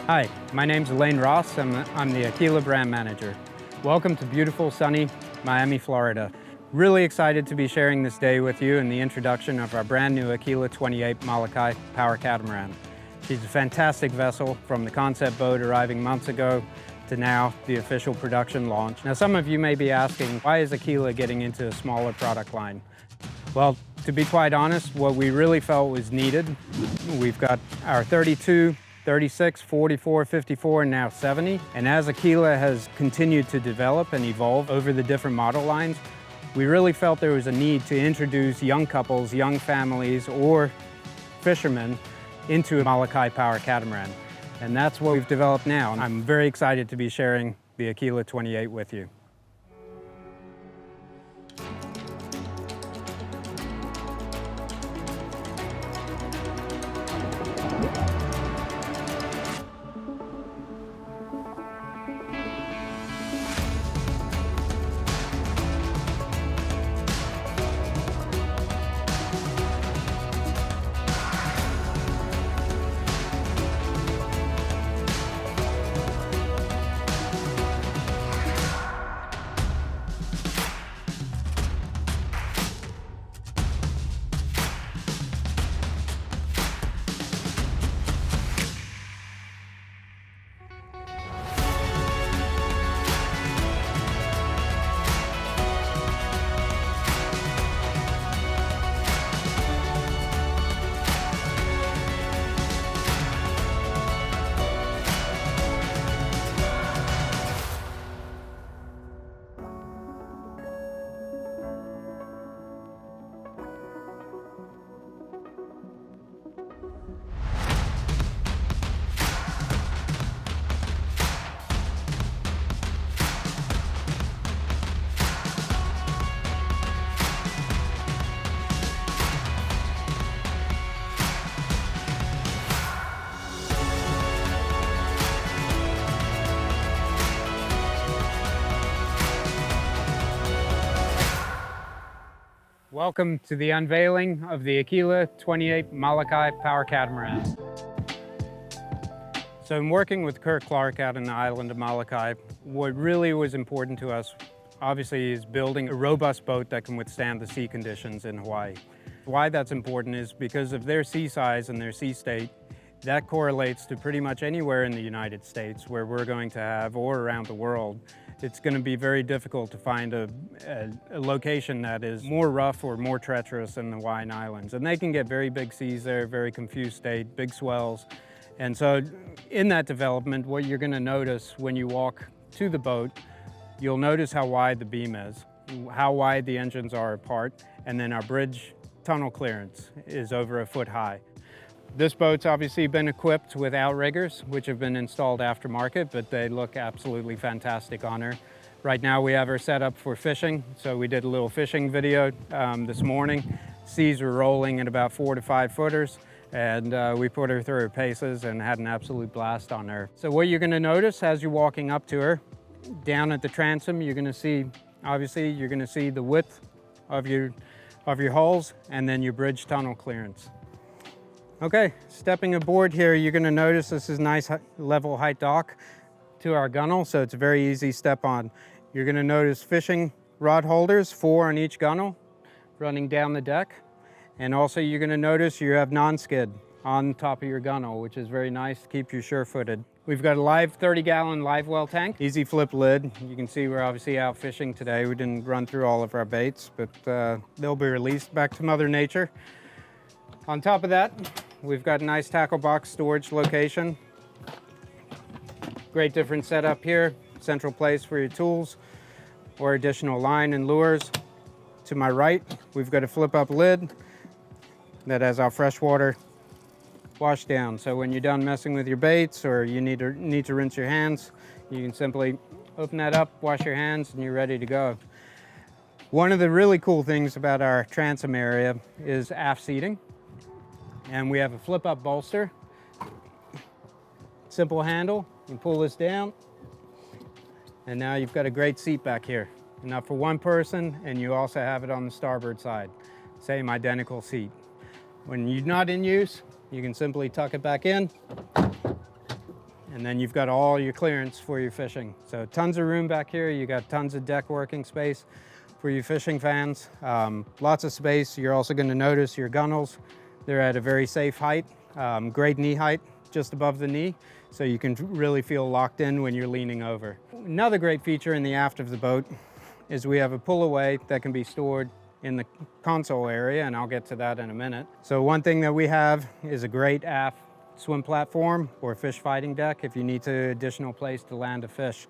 Hi, my name's Elaine Ross. I'm the Aquila brand manager. Welcome to beautiful, sunny Miami, Florida. Really excited to be sharing this day with you in the introduction of our brand new Aquila 28 Molokai Power Catamaran. She's a fantastic vessel, from the concept boat arriving months ago to now the official production launch. Now, some of you may be asking, why is Aquila getting into a smaller product line? Well, to be quite honest, what we really felt was needed. We've got our 32, 36, 44, 54, and now 70. And as Aquila has continued to develop and evolve over the different model lines, we really felt there was a need to introduce young couples, young families, or fishermen into a Molokai Power Catamaran. And that's what we've developed now. I'm very excited to be sharing the Aquila 28 with you. Welcome to the unveiling of the Aquila 28 Molokai Power Catamaran. So in working with Kurt Clark out in the island of Molokai, what really was important to us, obviously, is building a robust boat that can withstand the sea conditions in Hawaii. Why that's important is because of their sea size and their sea state. That correlates to pretty much anywhere in the United States where we're going to have, or around the world. It's going to be very difficult to find a location that is more rough or more treacherous than the Hawaiian Islands. And they can get very big seas there, very confused state, big swells. And so in that development, what you're going to notice when you walk to the boat, you'll notice how wide the beam is, how wide the engines are apart, and then our bridge tunnel clearance is over 1 foot high. This boat's obviously been equipped with outriggers, which have been installed aftermarket, but they look absolutely fantastic on her. Right now we have her set up for fishing, so we did a little fishing video this morning. Seas were rolling at about 4 to 5 footers, and we put her through her paces and had an absolute blast on her. So what you're going to notice as you're walking up to her, down at the transom, you're going to see, obviously, you're going to see the width of your hulls and then your bridge tunnel clearance. Okay, stepping aboard here, you're going to notice this is nice level height dock to our gunnel, so it's a very easy step on. You're going to notice fishing rod holders, 4 on each gunnel, running down the deck. And also you're going to notice you have non-skid on top of your gunnel, which is very nice to keep you sure-footed. We've got a live 30-gallon live well tank, easy flip lid. You can see we're obviously out fishing today. We didn't run through all of our baits, but they'll be released back to Mother Nature. On top of that, we've got a nice tackle box storage location. Great different setup here, central place for your tools or additional line and lures. To my right, we've got a flip-up lid that has our freshwater wash down. So when you're done messing with your baits or you need to rinse your hands, you can simply open that up, wash your hands, and you're ready to go. One of the really cool things about our transom area is aft seating. And we have a flip-up bolster, simple handle. You can pull this down, and now you've got a great seat back here. Enough for one person, and you also have it on the starboard side. Same identical seat. When you're not in use, you can simply tuck it back in, And then you've got all your clearance for your fishing. So tons of room back here. You got tons of deck working space for your fishing fans. Lots of space. You're also going to notice your gunnels. They're at a very safe height, great knee height, just above the knee. So you can really feel locked in when you're leaning over. Another great feature in the aft of the boat is we have a pull away that can be stored in the console area, and I'll get to that in a minute. So one thing that we have is a great aft swim platform or fish fighting deck if you need an additional place to land a fish.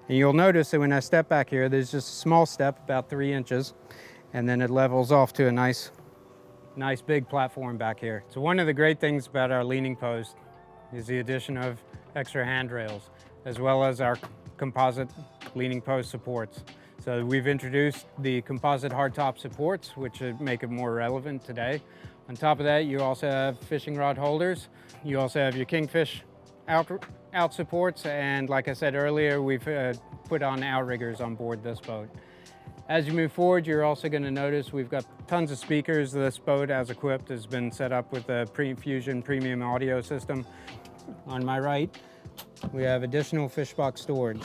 And you'll notice that when I step back here, there's just a small step, about 3 inches, and then it levels off to a nice big platform back here. So one of the great things about our leaning post is the addition of extra handrails, as well as our composite leaning post supports. So we've introduced the composite hardtop supports, which make it more relevant today. On top of that, you also have fishing rod holders. You also have your Kingfish out supports, and like I said earlier, we've put on outriggers on board this boat. As you move forward, you're also going to notice we've got tons of speakers. This boat, as equipped, has been set up with a Fusion premium audio system. On my right, we have additional fish box storage.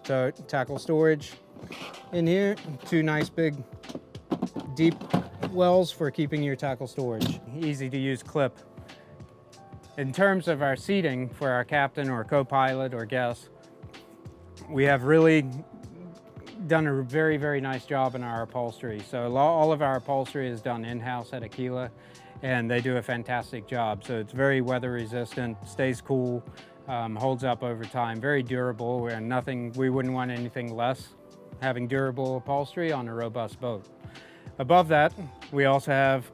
So tackle storage in here, 2 nice big deep wells for keeping your tackle storage. Easy to use clip. In terms of our seating for our captain or co-pilot or guests, we have really done a very, very nice job in our upholstery. So all of our upholstery is done in-house at Aquila, and they do a fantastic job. So it's very weather resistant, stays cool, holds up over time, very durable, and we wouldn't want anything less, having durable upholstery on a robust boat. Above that, we also have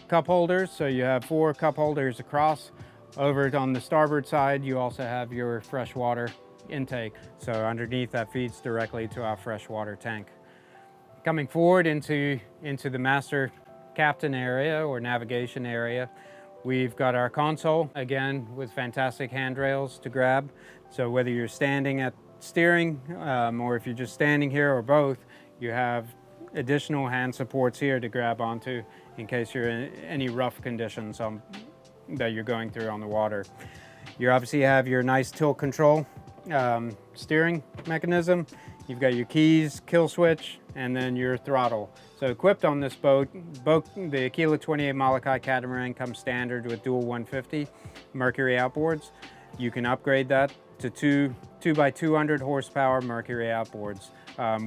cup holders. So you have 4 cup holders across. Over on the starboard side, you also have your freshwater intake. So underneath that feeds directly to our freshwater tank. Coming forward into the master captain area or navigation area, we've got our console, again, with fantastic handrails to grab. So whether you're standing at steering or if you're just standing here or both, you have additional hand supports here to grab onto in case you're in any rough conditions that you're going through on the water. You obviously have your nice tilt control steering mechanism. You've got your keys, kill switch, and then your throttle. So equipped on this boat, the Aquila 28 Molokai Catamaran comes standard with dual 150 Mercury outboards. You can upgrade that to 2 by 200 horsepower Mercury outboards,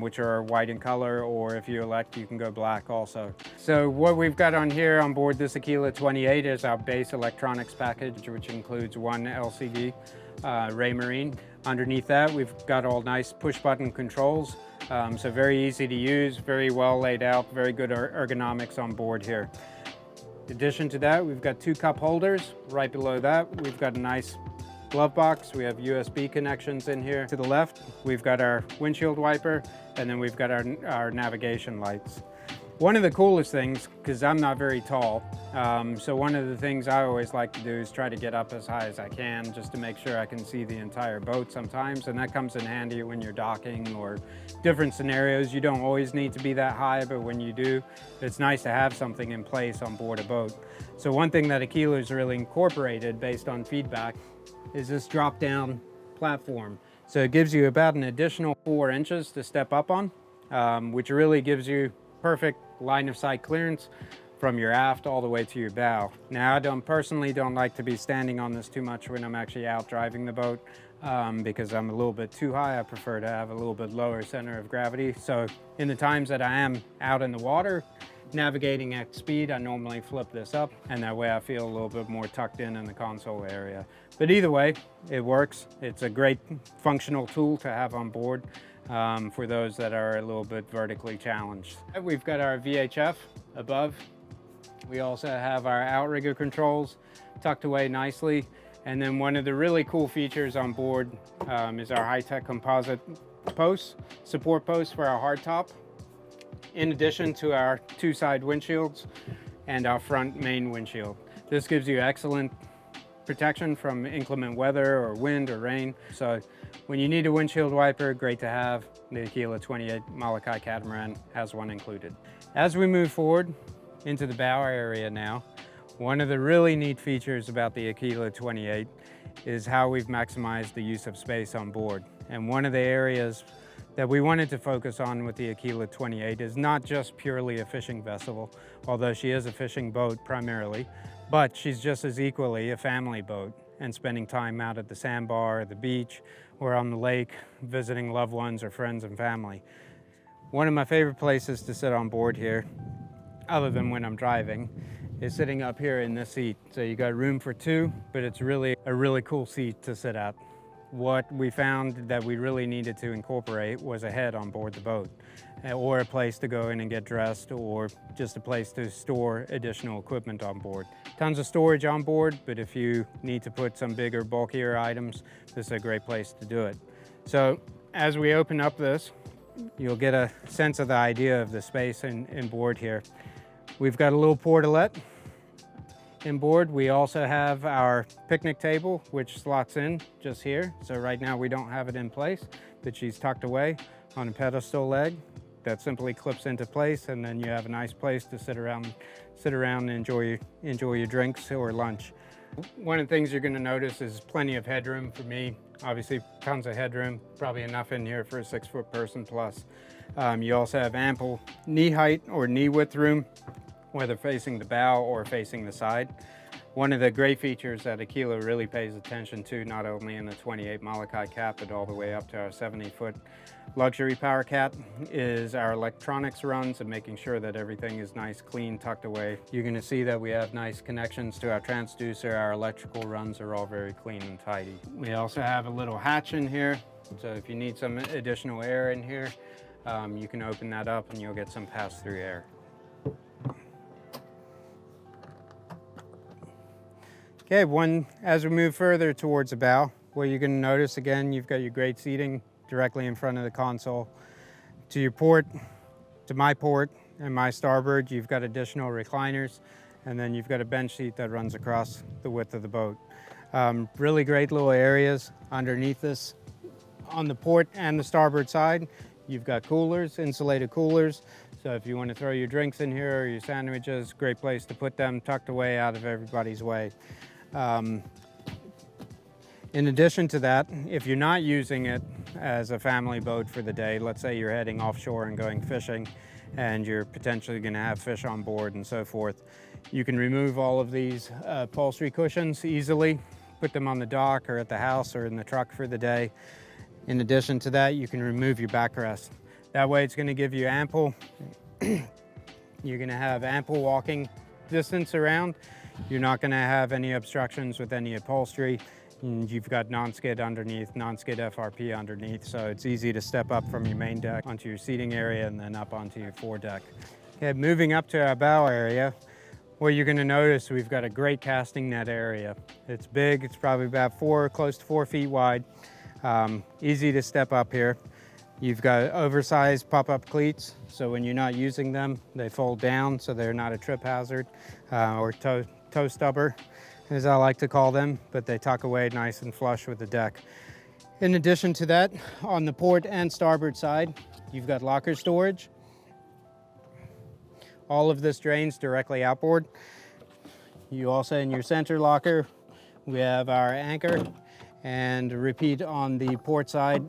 which are white in color, or if you elect, you can go black also. So what we've got on here on board this Aquila 28 is our base electronics package, which includes 1 LCD Marine. Underneath that, we've got all nice push button controls. So very easy to use, very well laid out, very good ergonomics on board here. In addition to that, we've got 2 cup holders. Right below that, we've got a nice glove box. We have USB connections in here. To the left, we've got our windshield wiper, and then we've got our navigation lights. One of the coolest things, because I'm not very tall, so one of the things I always like to do is try to get up as high as I can just to make sure I can see the entire boat sometimes, and that comes in handy when you're docking or different scenarios. You don't always need to be that high, but when you do, it's nice to have something in place on board a boat. So one thing that Aquila has really incorporated based on feedback is this drop-down platform. So it gives you about an additional 4 inches to step up on, which really gives you perfect line of sight clearance from your aft all the way to your bow. Now, I personally don't like to be standing on this too much when I'm actually out driving the boat because I'm a little bit too high. I prefer to have a little bit lower center of gravity. So in the times that I am out in the water, navigating at speed, I normally flip this up, and that way I feel a little bit more tucked in the console area. But either way, it works. It's a great functional tool to have on board for those that are a little bit vertically challenged. We've got our VHF above. We also have our outrigger controls tucked away nicely. And then one of the really cool features on board is our high-tech composite posts, support posts for our hardtop, in addition to our 2 side windshields and our front main windshield. This gives you excellent protection from inclement weather or wind or rain. So when you need a windshield wiper, great to have. The Aquila 28 Molokai Catamaran has one included. As we move forward into the bow area now, one of the really neat features about the Aquila 28 is how we've maximized the use of space on board. And one of the areas that we wanted to focus on with the Aquila 28 is not just purely a fishing vessel, although she is a fishing boat primarily, but she's just as equally a family boat, and spending time out at the sandbar, or the beach, or on the lake, visiting loved ones or friends and family. One of my favorite places to sit on board here, other than when I'm driving, is sitting up here in this seat. So you got room for two, but it's really a really cool seat to sit at. What we found that we really needed to incorporate was a head on board the boat, or a place to go in and get dressed, or just a place to store additional equipment on board. Tons of storage on board, but if you need to put some bigger, bulkier items, this is a great place to do it. So as we open up this, you'll get a sense of the idea of the space in board here. We've got a little portalet inboard. We also have our picnic table, which slots in just here. So right now we don't have it in place, but she's tucked away on a pedestal leg that simply clips into place, and then you have a nice place to sit around and enjoy your drinks or lunch. One of the things you're going to notice is plenty of headroom for me. Obviously, tons of headroom, probably enough in here for a 6-foot person plus. You also have ample knee height or knee width room, whether facing the bow or facing the side. One of the great features that Aquila really pays attention to, not only in the 28 Molokai cat, but all the way up to our 70-foot luxury power cat, is our electronics runs and making sure that everything is nice, clean, tucked away. You're going to see that we have nice connections to our transducer. Our electrical runs are all very clean and tidy. We also have a little hatch in here, so if you need some additional air in here, you can open that up and you'll get some pass-through air. Okay, as we move further towards the bow, what you're going to notice, again, you've got your great seating directly in front of the console. To your port, to my port and my starboard, you've got additional recliners, and then you've got a bench seat that runs across the width of the boat. Really great little areas underneath this. On the port and the starboard side, you've got coolers, insulated coolers. So if you want to throw your drinks in here or your sandwiches, great place to put them, tucked away out of everybody's way. In addition to that, if you're not using it as a family boat for the day, let's say you're heading offshore and going fishing, and you're potentially going to have fish on board and so forth, you can remove all of these upholstery cushions easily, put them on the dock or at the house or in the truck for the day. In addition to that, you can remove your backrest. That way it's going to give you ample, you're going to have ample walking distance around. You're not going to have any obstructions with any upholstery. And you've got non-skid underneath, non-skid FRP underneath, so it's easy to step up from your main deck onto your seating area and then up onto your foredeck. Okay, moving up to our bow area, what you're going to notice, we've got a great casting net area. It's big, it's probably about close to 4 feet wide. Easy to step up here. You've got oversized pop-up cleats, so when you're not using them, they fold down so they're not a trip hazard or toe stubber, as I like to call them, but they tuck away nice and flush with the deck. In addition to that, on the port and starboard side, you've got locker storage. All of this drains directly outboard. You also, in your center locker, we have our anchor, and repeat on the port side,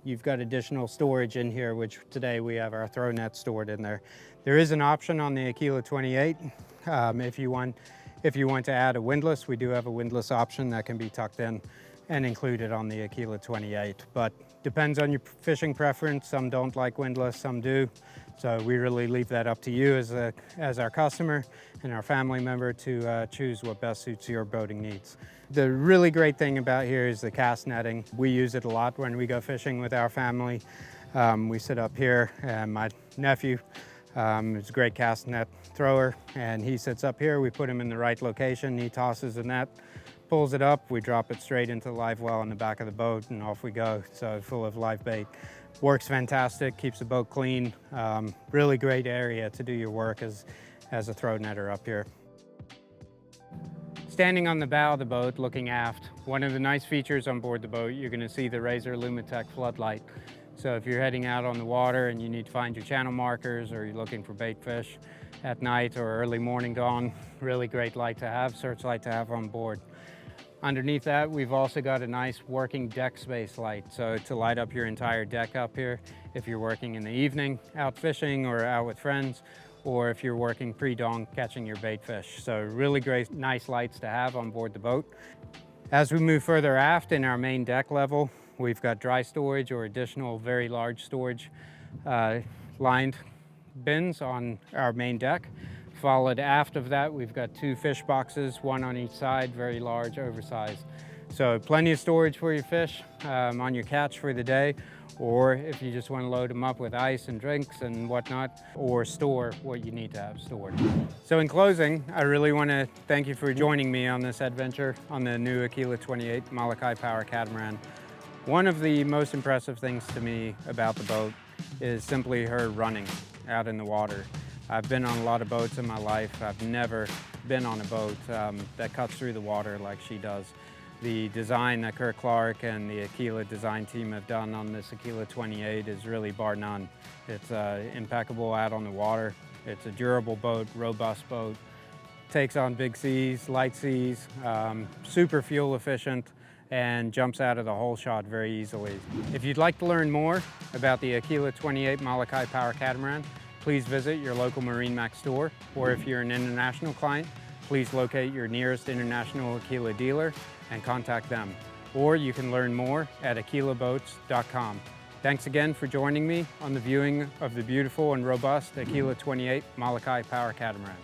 you've got additional storage in here, which today we have our throw net stored in there. There is an option on the Aquila 28 if you want to add a windlass. We do have a windlass option that can be tucked in and included on the Aquila 28, but depends on your fishing preference. Some don't like windlass, some do. So we really leave that up to you as our customer and our family member to choose what best suits your boating needs. The really great thing about here is the cast netting. We use it a lot when we go fishing with our family. We sit up here, and my nephew is a great cast net thrower, and he sits up here. We put him in the right location. He tosses the net, pulls it up, we drop it straight into the live well in the back of the boat, and off we go. So full of live bait. Works fantastic, keeps the boat clean. Really great area to do your work as a throw netter up here. Standing on the bow of the boat, looking aft, one of the nice features on board the boat, you're going to see the Razor Lumitech floodlight. So if you're heading out on the water and you need to find your channel markers, or you're looking for bait fish at night or early morning dawn, really great light to have, searchlight to have on board. Underneath that, we've also got a nice working deck space light, so to light up your entire deck up here if you're working in the evening, out fishing or out with friends, or if you're working pre-dawn catching your bait fish. So really great, nice lights to have on board the boat. As we move further aft in our main deck level, we've got dry storage or additional very large storage lined bins on our main deck. Followed aft of that, we've got 2 fish boxes, one on each side, very large, oversized. So plenty of storage for your fish on your catch for the day, or if you just want to load them up with ice and drinks and whatnot, or store what you need to have stored. So in closing, I really want to thank you for joining me on this adventure on the new Aquila 28 Molokai Power Catamaran. One of the most impressive things to me about the boat is simply her running out in the water. I've been on a lot of boats in my life. I've never been on a boat that cuts through the water like she does. The design that Kurt Clark and the Aquila design team have done on this Aquila 28 is really bar none. It's impeccable out on the water. It's a durable boat, robust boat, takes on big seas, light seas, super fuel efficient, and jumps out of the hole shot very easily. If you'd like to learn more about the Aquila 28 Molokai Power Catamaran, please visit your local MarineMax store, or if you're an international client, please locate your nearest international Aquila dealer and contact them. Or you can learn more at aquilaboats.com. Thanks again for joining me on the viewing of the beautiful and robust Aquila 28 Molokai Power Catamaran.